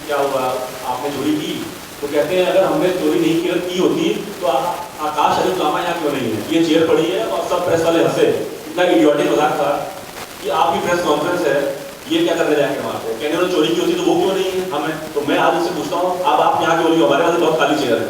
क्या हुआ, आपने चोरी की? तो कहते हैं अगर हमने चोरी नहीं की होती तो आकाश अभी लामा यहाँ क्यों नहीं है? ये चेयर पड़ी है और सब प्रेस वाले हंसे, इतना इडियोटिक मजाक था कि आपकी प्रेस कॉन्फ्रेंस है, ये क्या करने जाएंगे वहाँ पे? कहने उन्होंने चोरी की होती तो वो क्यों नहीं है हमें? तो मैं आज उनसे पूछता हूँ, अब आप यहाँ क्यों नहीं हो? हमारे पास बहुत खाली चेयर है।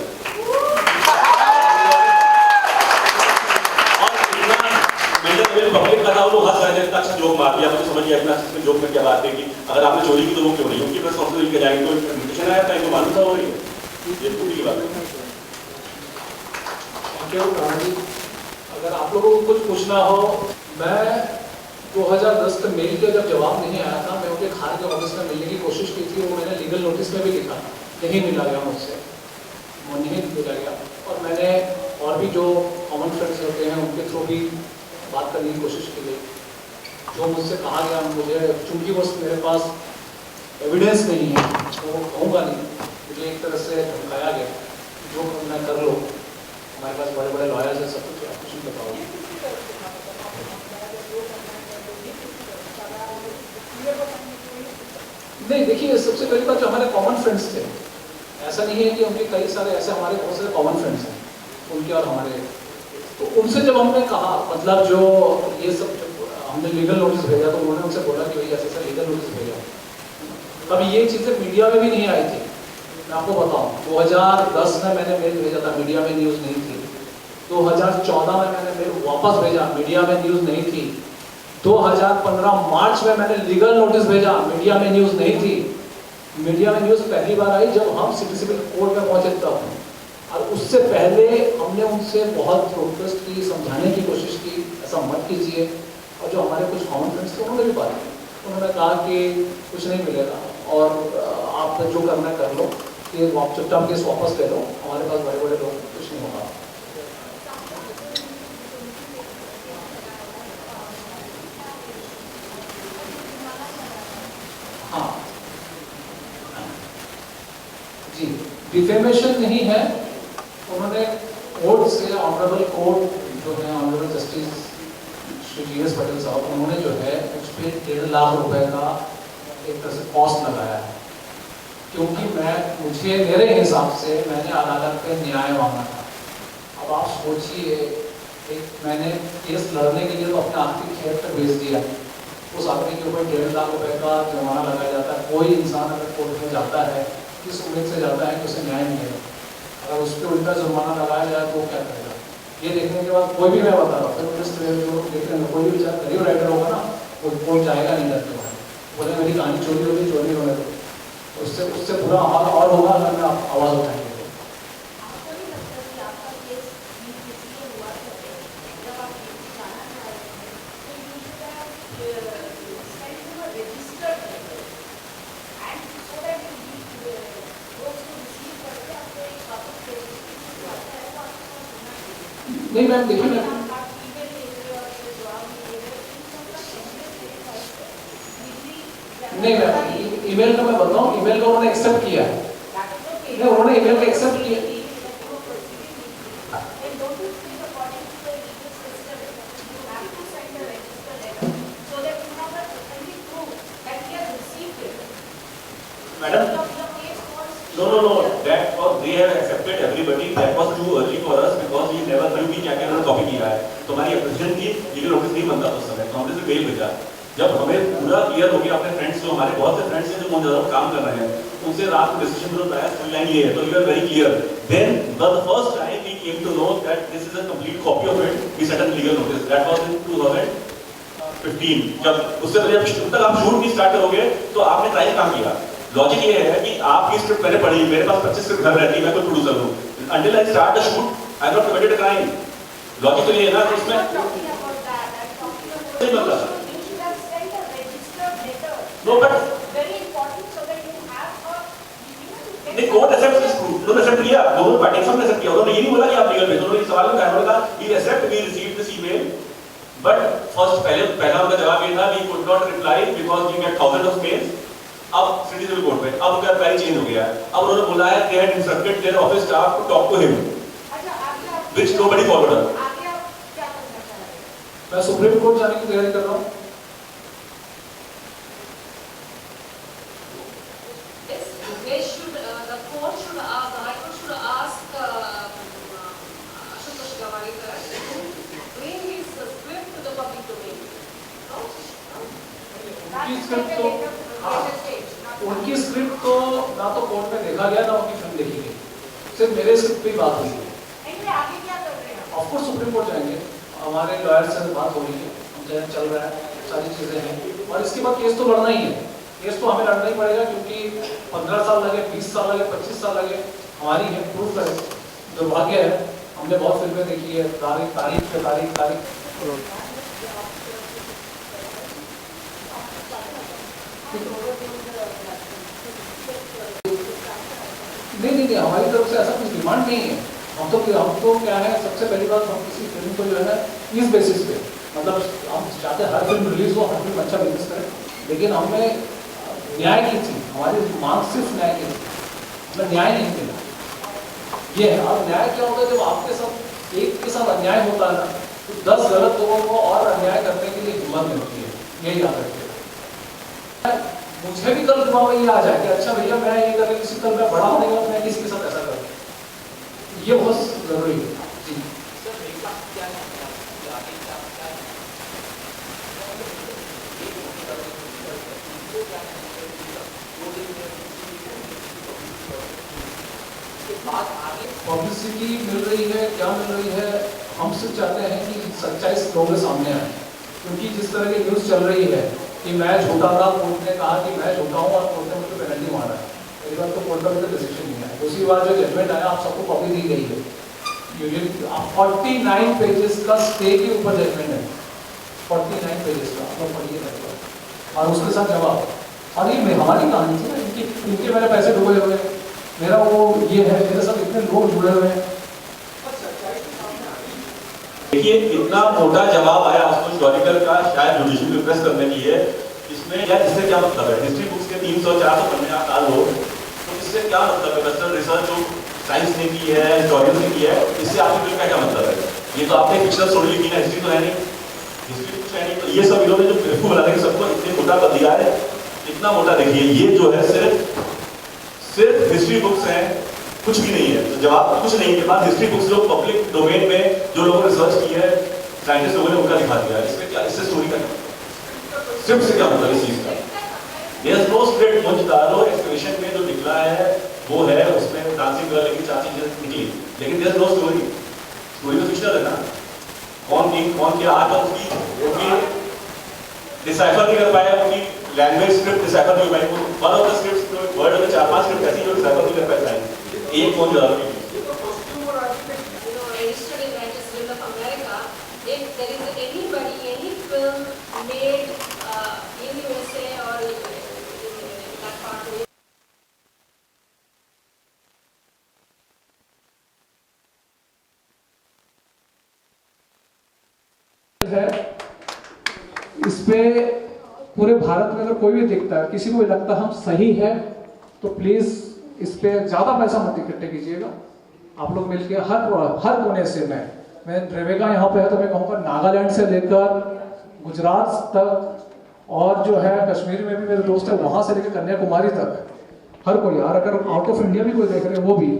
पब्लिक का था वो हंस रहे थे, इतना अच्छा जोक मार दिया, मुझे समझ गया इतना अच्छा जोक में क्या बात है कि अगर आपने चोरी की तो वो क्यों नहीं? उनकी प्रेस कॉन्फ्रेंस के जाएंगे तो इन्विटेशन आया था, इनको मालूम था हो रही है, ये पूरी की बात है। अगर आप लोगों को कुछ पूछना हो, मैं 2010 में मेल के जब जवाब नहीं आया था, मैं उनके खार के ऑफिस में मिलने की कोशिश की थी, वो मैंने लीगल नोटिस में भी लिखा, नहीं मिला गया मुझसे, वो नहीं मिला गया। और मैंने और भी जो कॉमन फ्रेंड्स होते हैं उनके थ्रू भी बात करने की कोशिश की गई। जो मुझसे कहा गया, मुझे चूंकि वो मेरे पास एविडेंस नहीं है तो वो कहूँगा नहीं, मुझे एक तरह से धमकाया गया, जो मैं कर लो, हमारे पास बड़े बड़े लॉयर्स हैं, सब कुछ, आप कुछ नहीं बताओगे। नहीं, देखिए सबसे पहली बात जो हमारे कॉमन फ्रेंड्स थे, ऐसा नहीं है कि उनके कई सारे ऐसे हमारे बहुत सारे कॉमन फ्रेंड्स हैं उनके और हमारे, तो उनसे जब हमने कहा, मतलब जो ये सब हमने लीगल नोटिस भेजा तो उन्होंने उनसे बोला कि भाई ऐसा लीगल नोटिस भेजा। तब ये चीज़ें मीडिया में भी नहीं आई थी, मैं आपको बताऊं 2010 में मैंने मेल भेजा था, मीडिया में न्यूज़ नहीं थी। 2014 में मैंने मेल वापस भेजा, मीडिया में न्यूज़ नहीं थी। 2015 मार्च में मैंने लीगल नोटिस भेजा, मीडिया में न्यूज़ नहीं थी। मीडिया में न्यूज़ पहली बार आई जब हम सिटी सिविल कोर्ट में पहुंचे तब, और उससे पहले हमने उनसे बहुत रिक्वेस्ट की, समझाने की कोशिश की, ऐसा मत कीजिए। और जो हमारे कुछ कॉमन फ्रेंड्स थे उन्होंने भी बात की, उन्होंने कहा कि कुछ नहीं मिलेगा और आप जो करना कर लो, कि आप चुपचाप केस वापस ले लो, हमारे पास बड़े बड़े लोग, कुछ नहीं होगा। हाँ जी, डिफेमेशन नहीं है। उन्होंने कोर्ट से, ऑनरेबल कोर्ट जो है, honourable justice Shri GS Patel साहब, उन्होंने जो है उस पर 1.5 लाख रुपए का एक तरह से कॉस्ट लगाया है, क्योंकि मुझे मेरे हिसाब से मैंने अदालत पे न्याय मांगा था। अब आप सोचिए, एक मैंने केस लड़ने के लिए तो अपने आर्थिक खेत पर भेज दिया, उस आदमी के ऊपर 1.5 लाख रुपए का जुर्माना लगाया जाता है। कोई इंसान अगर कोर्ट में जाता है, किस उम्मीद से जाता है कि उसे न्याय मिलेगा, अगर उस पर उल्टा जुर्माना लगाया जाए तो क्या करेगा? ये देखने के बाद कोई भी, मैं बता रहा हूँ, जो देख रहे हैं, कोई भी करियर राइटर होगा ना, वो कोर्ट जाएगा नहीं डरते हुए, बोले मेरी कहानी चोरी होगी, चोरी होने दो, उससे बुरा हाल और होगा अगर मैं आवाज़ उठाएंगे। नहीं मैम, देखिए मैम, नहीं मैम, ईमेल का मैं बताऊं, ईमेल का उन्होंने एक्सेप्ट किया है, नहीं उन्होंने ईमेल का एक्सेप्ट किया। Madam, no, that was they have accepted everybody, that was too early for us because we never knew कि क्या उन्होंने कॉपी किया है। तो हमारी एप्लीकेशन की लीगल नोटिस नहीं बनता उस समय, तो हमने सिर्फ मेल भेजा। जब हमें पूरा क्लियर हो गया, अपने फ्रेंड्स जो हमारे बहुत से फ्रेंड्स हैं जो बहुत ज़्यादा काम कर रहे हैं, उनसे रात को डिस्कशन में बताया फुल लाइन ये है, तो you are very clear. Then the first time we came to know that this is a complete copy of it, we set a legal notice, that was in 2015। जब उससे पहले जब तक आप शूट नहीं स्टार्ट करोगे तो आपने ट्रायल काम किया। लॉजिक ये है कि आपकी स्क्रिप्ट मैंने पढ़ी, मेरे पास 25 स्क्रिप्ट घर रहती है, मैं कोई प्रोड्यूसर हूँ, until I start the shoot, I have not committed a crime. Logic तो ये है ना कि इसमें नहीं मतलब no but नहीं, कोर्ट एक्सेप्ट दिस प्रूफ, उन्होंने एक्सेप्ट किया, दोनों पार्टी सब ने एक्सेप्ट किया। उन्होंने ये नहीं बोला कि आप लीगल भेजो, उन्होंने इस सवाल में कहा, उन्होंने कहा we accept, we received this email, but first पहला उनका जवाब ये था we could not reply because we get thousand of mails. अब सिटी सिविल कोर्ट पे अब उनका प्राइस चेंज हो गया है। अब उन्होंने बोला है they had instructed their office staff to talk to him, which nobody forward. मैं सुप्रीम कोर्ट जाने की तैयारी कर रहा हूँ। they should, the court should ask, the High Court should ask Ashutosh Gawariker to bring his script to the public domain. No? उनकी script तो उनकी स्क्रिप्ट तो ना तो कोर्ट में देखा गया ना उनकी फिल्म देखी गई, सिर्फ मेरे स्क्रिप्ट पे ही बात हुई है। आगे क्या कर रहे हैं? ऑफ कोर्स सुप्रीम कोर्ट जाएंगे, हमारे लॉयर से बात हो रही है, चल रहा है, सारी चीजें हैं, और इसके बाद केस तो लड़ना ही है। केस तो हमें लड़ना ही पड़ेगा, क्योंकि 15 साल लगे, 20 साल लगे, 25 साल लगे, हमारी है, प्रूफ है। दुर्भाग्य है, हमने बहुत फिल्में देखी है, तारीख पे तारीख। नहीं, हमारी तरफ से ऐसा कुछ डिमांड नहीं है। हमको क्या है, सबसे पहली बात, हम किसी फिल्म को जो है ना इस बेसिस पे, मतलब हम चाहते हैं हर फिल्म रिलीज हो, हर फिल्म अच्छा बिजनेस करे, लेकिन हमें न्याय की थी, हमारी मांग सिर्फ न्याय की थी, हमें न्याय नहीं मिला। ये है, अब न्याय क्या होता है, जब आपके साथ एक के साथ अन्याय होता है ना, तो 10 गलत लोगों को और अन्याय करने के लिए हिम्मत मिलती है, यही याद रखिए। मुझे भी कल दिमाग में ये आ जाए कि अच्छा भैया मैं ये करके किसी कल मैं बड़ा होने का मैं किसी के साथ ऐसा करूँ, ये बहुत जरूरी है जी। पब्लिसिटी मिल रही है, क्या मिल रही है, हम सिर्फ चाहते हैं कि सच्चाई लोगों के सामने आए, क्योंकि जिस तरह की न्यूज़ चल रही है कि मैं झूठा था, कोर्ट ने कहा कि मैं झूठा हूँ और कोर्ट ने मुझे पेनल्टी मारा है, मेरी बात तो कोर्ट का भी डिसीजन नहीं है। दूसरी बात, जो जजमेंट आया आप सबको कॉपी दी गई है, 49 पेजेस का स्टे के ऊपर जजमेंट है, 49 पेजेस का, आप लोग पढ़िए और उसके साथ जवाब। और ये हमारी कहानी थी ना, इनके मेरे पैसे डूबे हुए, मेरा वो ये है, मेरे साथ इतने लोग जुड़े हुए हैं। देखिए इतना मोटा जवाब आया आशुतोष गौरीकर का, शायद जुडिशियल रिप्रेस करने के लिए, इसमें या इससे क्या मतलब है? हिस्ट्री बुक्स के 300-400 पन्ने आप डाल दो, तो इससे क्या मतलब है? वेस्टर्न रिसर्च जो साइंस ने की है, हिस्टोरियंस ने की है, इससे आपके फिल्म का क्या मतलब है? ये तो आपने फिक्शनल स्टोरी लिखी ना, हिस्ट्री तो है नहीं, हिस्ट्री कुछ है नहीं। तो ये सब इन्होंने जो बेवकूफ बना के सबको इतने मोटा कर दिया है, इतना मोटा। देखिए ये जो है सिर्फ हिस्ट्री बुक्स हैं, कुछ भी नहीं है। तो जवाब कुछ नहीं के बाद हिस्ट्री बुक्स जो पब्लिक डोमेन में जो लोगों ने रिसर्च की है, साइंटिस्ट लोगों ने उनका दिखा दिया है। इसमें क्या, इससे स्टोरी का सिर्फ से क्या मतलब इस चीज का? There is no script. Mohenjodaro excavation में जो निकला है वो है, उसमें डांसिंग गर्ल की 4 चीजें निकली, लेकिन there is no story. Story तो फिक्शनल है ना, कौन क्या आज तक उनकी डिसाइफर नहीं कर पाया, उनकी लैंग्वेज स्क्रिप्ट डिसाइफर नहीं हो पाई। One of the scripts world में 4-5 स्क्रिप्ट ऐसी जो डिसाइफर नहीं कर पाए, एक मोंजदारो की। If there is anybody, any film made in USA or in that part of है, इस पे पूरे भारत में अगर कोई भी देखता है, किसी को भी लगता है हम सही है, तो प्लीज इस पे ज्यादा पैसा मत इकट्ठे कीजिएगा। आप लोग मिलकर हर कोने से, मैं रेवेगा यहाँ पे है तो मैं कहूँगा नागालैंड से लेकर गुजरात तक, और जो है कश्मीर में भी मेरे दोस्त है, वहाँ से लेकर कन्याकुमारी तक, हर कोई, और अगर आउट ऑफ इंडिया भी कोई देख रहे हैं वो भी,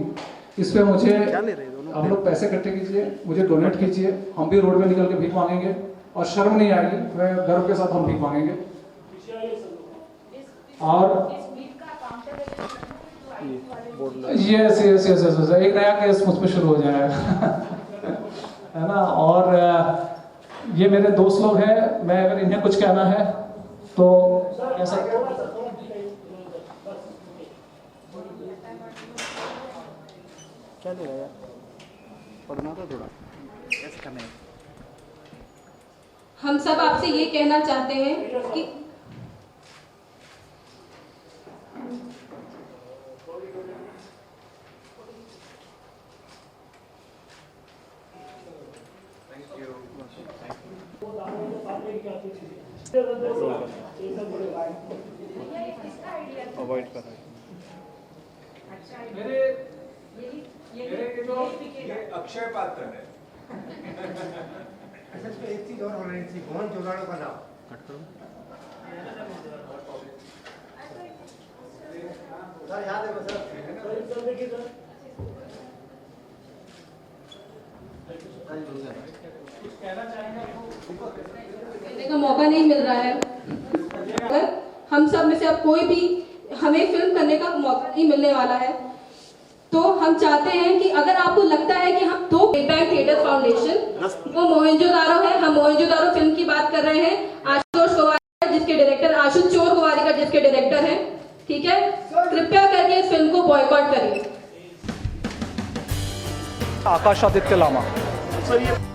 इस पे मुझे आप लोग पैसे इकट्ठे कीजिए, मुझे डोनेट कीजिए। हम भी रोड में निकल के भीख मांगेंगे और शर्म नहीं आएगी, मैं गर्व के साथ हम भीख मांगेंगे। और यस एक नया केस मुझ पर शुरू हो जाएगा है ना। और ये मेरे दोस्त लोग हैं, मैं अगर इन्हें कुछ कहना है तो ऐसा क्या लेगा यार, पढ़ना था थोड़ा ऐसे करना है। हम सब आपसे ये कहना चाहते हैं कि अवॉइड कर रहा है। मेरे जो ये अक्षय पात्र है। अच्छा, इसमें एक चीज और होनी थी, कौन जोगाड़ों का नाम कट करो। सर याद है कहने का मौका नहीं मिल रहा है। अगर हम सब में से अब कोई भी हमें फिल्म करने का मौका नहीं मिलने वाला है, तो हम चाहते हैं कि अगर आपको लगता है कि हम दो बैंक थिएटर फाउंडेशन वो मोहनजोदारो है, हम मोहनजोदारो फिल्म की बात कर रहे हैं, आशुतोष गोवारिकर जिसके डायरेक्टर आशुतोष गोवारिकर जिसके डायरेक्टर हैं, ठीक है, कृपया करके इस फिल्म को बॉयकॉट करिए। आकाश आदित्य लामा। सर ये